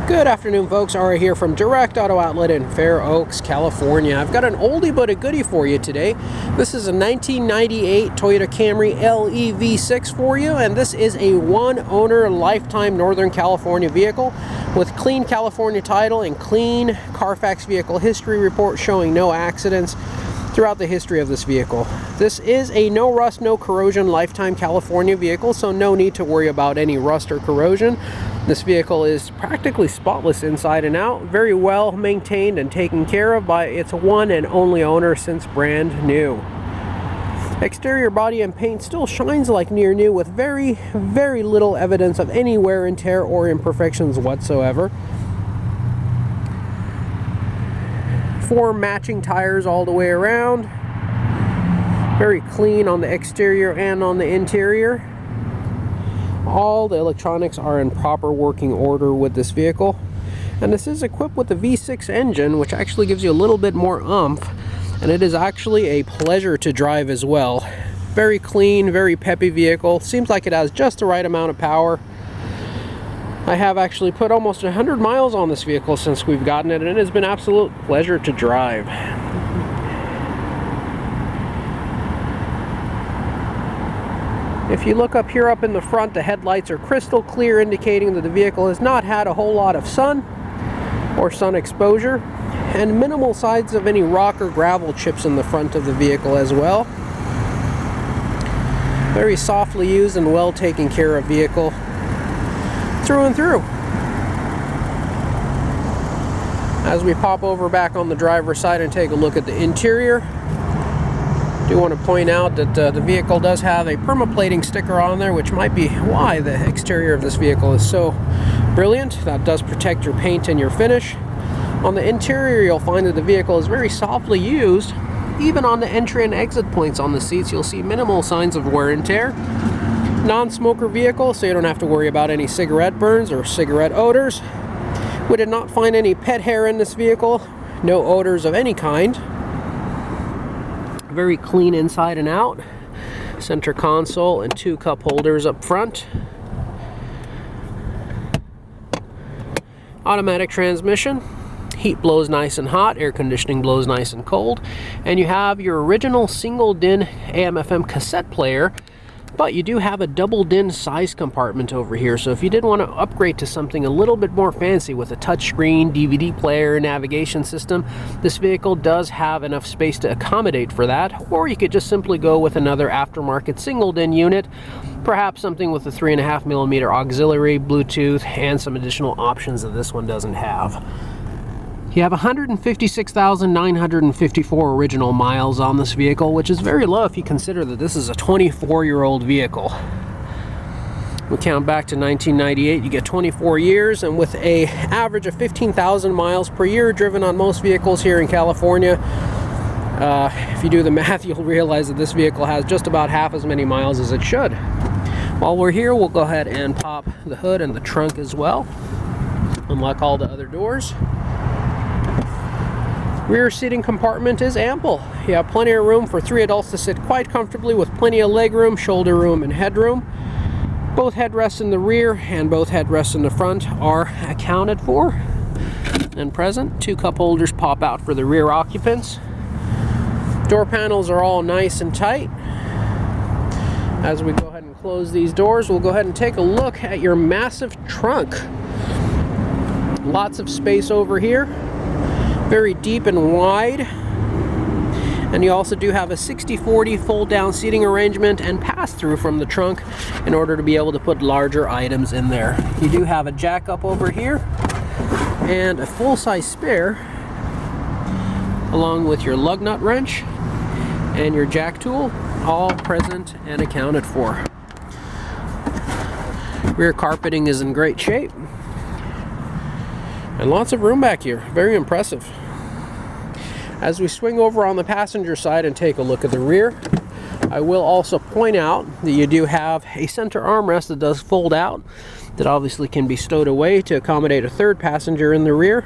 Good afternoon, folks. Ari here from Direct Auto Outlet in Fair Oaks, California. I've got an oldie but a goodie for you today. This is a 1998 Toyota Camry LE V6 for you, and this is a one-owner lifetime Northern California vehicle with clean California title and clean Carfax vehicle history report showing no accidents throughout the history of this vehicle. This is a no rust, no corrosion lifetime California vehicle, so no need to worry about any rust or corrosion. This vehicle is practically spotless inside and out, very well maintained and taken care of by its one and only owner since brand new. Exterior body and paint still shines like near new with very little evidence of any wear and tear or imperfections whatsoever. 4 matching tires all the way around. Very clean on the exterior and on the interior. All the electronics are in proper working order with this vehicle. And this is equipped with the V6 engine, which actually gives you a little bit more oomph. And it is actually a pleasure to drive as well. Very clean, very peppy vehicle. Seems like it has just the right amount of power. I have actually put almost 100 miles on this vehicle since we've gotten it, and it has been an absolute pleasure to drive. If you look up here up in the front, the headlights are crystal clear, indicating that the vehicle has not had a whole lot of sun or sun exposure, and minimal signs of any rock or gravel chips in the front of the vehicle as well. Very softly used and well taken care of vehicle through and through. As we pop over back on the driver's side and take a look at the interior, I do want to point out that the vehicle does have a permaplating sticker on there, which might be why the exterior of this vehicle is so brilliant. That does protect your paint and your finish. On the interior, you'll find that the vehicle is very softly used. Even on the entry and exit points on the seats, you'll see minimal signs of wear and tear. Non-smoker vehicle, so you don't have to worry about any cigarette burns or cigarette odors. We did not find any pet hair in this vehicle. No odors of any kind. Very clean inside and out. Center console and 2 cup holders up front. Automatic transmission. Heat blows nice and hot, air conditioning blows nice and cold. And you have your original single DIN AM/FM cassette player, but you do have a double DIN size compartment over here. So if you did want to upgrade to something a little bit more fancy with a touchscreen, DVD player, navigation system, this vehicle does have enough space to accommodate for that. Or you could just simply go with another aftermarket single DIN unit, perhaps something with a 3.5mm auxiliary, Bluetooth, and some additional options that this one doesn't have. You have 156,954 original miles on this vehicle, which is very low if you consider that this is a 24-year-old vehicle. We count back to 1998, you get 24 years, and with an average of 15,000 miles per year driven on most vehicles here in California, if you do the math, you'll realize that this vehicle has just about half as many miles as it should. While we're here, we'll go ahead and pop the hood and the trunk as well. Unlock all the other doors. Rear seating compartment is ample. You have plenty of room for 3 adults to sit quite comfortably with plenty of leg room, shoulder room, and headroom. Both headrests in the rear and both headrests in the front are accounted for and present. 2 cup holders pop out for the rear occupants. Door panels are all nice and tight. As we go ahead and close these doors, we'll go ahead and take a look at your massive trunk. Lots of space over here. Very deep and wide, and you also do have a 60/40 fold down seating arrangement and pass through from the trunk in order to be able to put larger items in there. You do have a jack up over here and a full-size spare, along with your lug nut wrench and your jack tool, all present and accounted for. Rear carpeting is in great shape. And lots of room back here, very impressive. As we swing over on the passenger side and take a look at the rear, I will also point out that you do have a center armrest that does fold out, that obviously can be stowed away to accommodate a 3rd passenger in the rear,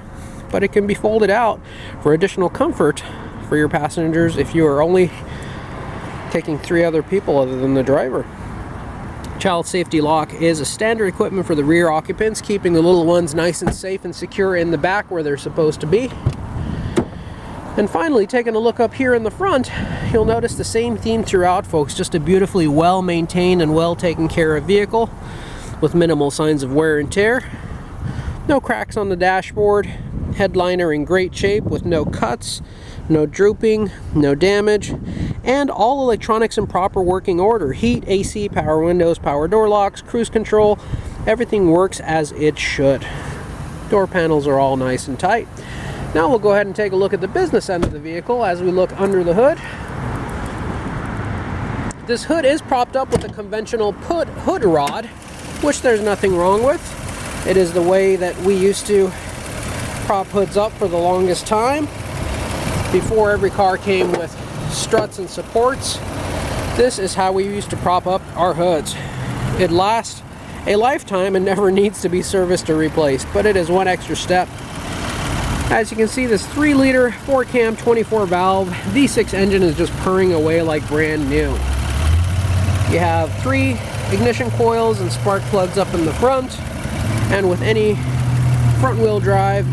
but it can be folded out for additional comfort for your passengers if you are only taking 3 other people other than the driver. Child safety lock is a standard equipment for the rear occupants, keeping the little ones nice and safe and secure in the back where they're supposed to be. And finally, taking a look up here in the front, you'll notice the same theme throughout, folks. Just a beautifully well maintained and well taken care of vehicle with minimal signs of wear and tear. No cracks on the dashboard. Headliner in great shape with no cuts, no drooping, no damage, and all electronics in proper working order. Heat, AC, power windows, power door locks, cruise control, everything works as it should. Door panels are all nice and tight. Now we'll go ahead and take a look at the business end of the vehicle as we look under the hood. This hood is propped up with a conventional hood rod, which there's nothing wrong with. It is the way that we used to prop hoods up for the longest time. Before every car came with struts and supports, this is how we used to prop up our hoods. It lasts a lifetime and never needs to be serviced or replaced, but it is one extra step. As you can see, this 3-liter 4-cam 24-valve V6 engine is just purring away like brand new. You have 3 ignition coils and spark plugs up in the front, and with any front-wheel drive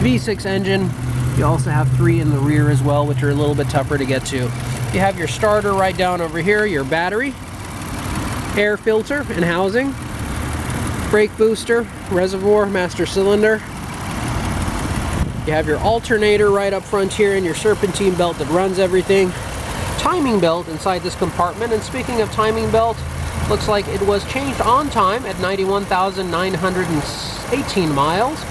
V6 engine, you also have 3 in the rear as well, which are a little bit tougher to get to. You have your starter right down over here, your battery, air filter and housing, brake booster, reservoir, master cylinder. You have your alternator right up front here and your serpentine belt that runs everything. Timing belt inside this compartment. And speaking of timing belt, looks like it was changed on time at 91,918 miles.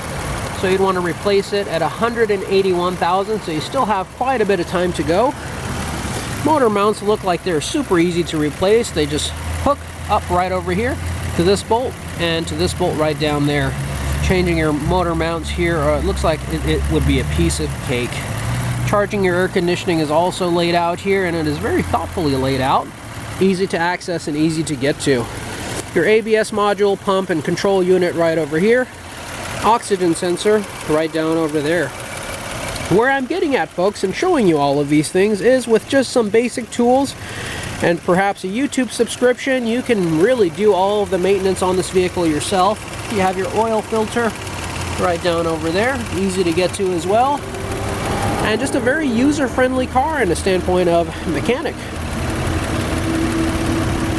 So you'd want to replace it at 181,000, so you still have quite a bit of time to go. Motor mounts look like they're super easy to replace. They just hook up right over here to this bolt and to this bolt right down there. Changing your motor mounts here, it looks like it would be a piece of cake. Charging your air conditioning is also laid out here, and it is very thoughtfully laid out. Easy to access and easy to get to. Your ABS module, pump, and control unit right over here. Oxygen sensor right down over there. Where I'm getting at, folks, and showing you all of these things is with just some basic tools and perhaps a YouTube subscription, you can really do all of the maintenance on this vehicle yourself. You have your oil filter right down over there, easy to get to as well, and just a very user-friendly car in a standpoint of mechanic.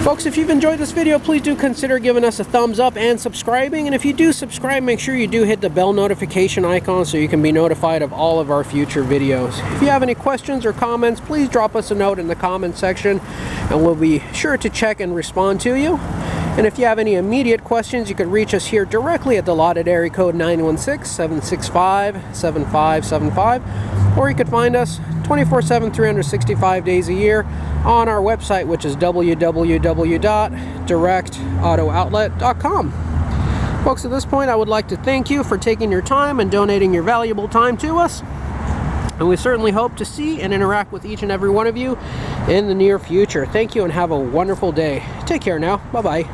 Folks, if you've enjoyed this video, please do consider giving us a thumbs up and subscribing. And if you do subscribe, make sure you do hit the bell notification icon so you can be notified of all of our future videos. If you have any questions or comments, please drop us a note in the comment section and we'll be sure to check and respond to you. And if you have any immediate questions, you can reach us here directly at the allotted area code 916-765-7575, or you could find us 24/7, 365 days a year on our website, which is www.directautooutlet.com. Folks, at this point, I would like to thank you for taking your time and donating your valuable time to us. And we certainly hope to see and interact with each and every one of you in the near future. Thank you and have a wonderful day. Take care now. Bye-bye.